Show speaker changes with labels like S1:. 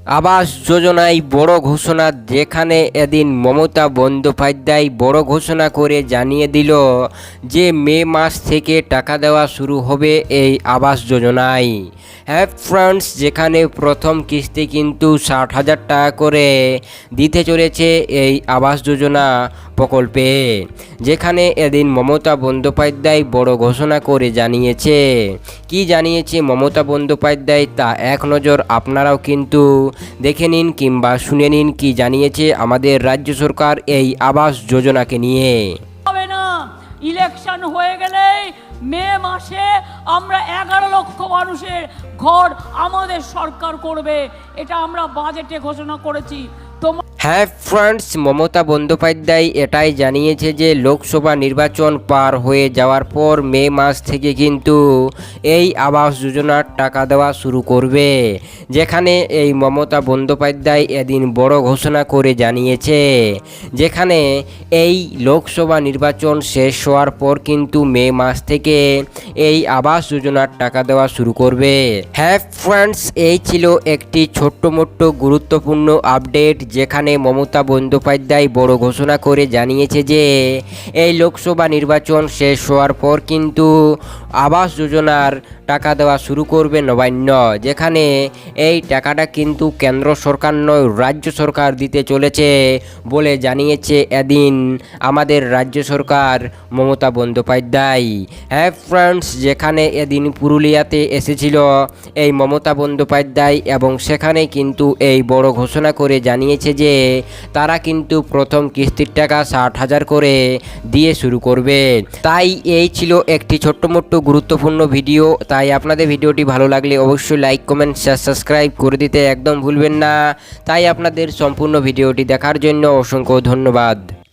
S1: আবাস যোজনায় বড় ঘোষণা, যেখানে এদিন মমতা বন্দ্যোপাধ্যায় বড় ঘোষণা করে জানিয়ে দিল যে মে মাস থেকে টাকা দেওয়া শুরু হবে এই আবাস যোজনায়। হ্যাঁ ফ্রেন্ডস, যেখানে প্রথম কিস্তি কিন্তু 60,000 টাকা করে দিতে চলেছে এই আবাস যোজনা প্রকল্পে, যেখানে এদিন মমতা বন্দ্যোপাধ্যায় বড় ঘোষণা করে জানিয়েছে। কি জানিয়েছে মমতা বন্দ্যোপাধ্যায় তা এক নজর আপনারাও কিন্তু দেখে নিন কিংবা শুনে নিন কি জানিয়েছে আমাদের রাজ্য সরকার এই আবাস যোজনাকে নিয়ে।
S2: হবে না, ইলেকশন হয়ে গেলেই মে মাসে আমরা 11 লক্ষ মানুষের ঘর আমাদের সরকার করবে, এটা আমরা বাজেটে ঘোষণা করেছি।
S1: হ্যাঁ ফ্রেন্ডস, মমতা বন্দ্যোপাধ্যায় এটাই জানিয়েছে যে লোকসভা নির্বাচন পার হয়ে যাওয়ার পর মে মাস থেকে কিন্তু এই আবাস যোজনার টাকা দেওয়া শুরু করবে, যেখানে এই মমতা বন্দ্যোপাধ্যায় এদিন বড় ঘোষণা করে জানিয়েছে, যেখানে এই লোকসভা নির্বাচন শেষ হওয়ার পর কিন্তু মে মাস থেকে এই আবাস যোজনার টাকা দেওয়া শুরু করবে। হ্যাঁ ফ্রেন্ডস, এই ছিল একটি ছোট্ট মোট্ট গুরুত্বপূর্ণ আপডেট, যেখানে মমতা বন্দ্যোপাধ্যায় বড় ঘোষণা করে জানিয়েছে যে এই লোকসভা নির্বাচন শেষ হওয়ার পর কিন্তু আবাস যোজনার টাকা দেওয়া শুরু করবে নবান্ন, যেখানে এই টাকাটা কিন্তু কেন্দ্র সরকার নয় রাজ্য সরকার দিতে চলেছে বলে জানিয়েছে এদিন আমাদের রাজ্য সরকার মমতা বন্দ্যোপাধ্যায়। হ্যাঁ ফ্রেন্ডস, যেখানে এদিন পুরুলিয়াতে এসেছিল এই মমতা বন্দ্যোপাধ্যায় এবং সেখানে কিন্তু এই বড় ঘোষণা করে জানিয়েছে যে তারা কিন্তু প্রথম কিস্তির টাকা 60,000 করে দিয়ে শুরু করবে। তাই এই ছিল একটি ছোট্ট মোট্ট গুরুত্বপূর্ণ ভিডিও। তাই আপনাদের ভিডিওটি ভালো লাগলে অবশ্যই লাইক কমেন্ট শেয়ার সাবস্ক্রাইব করে দিতে একদম ভুলবেন না। তাই আপনাদের সম্পূর্ণ ভিডিওটি দেখার জন্য অসংখ্য ধন্যবাদ।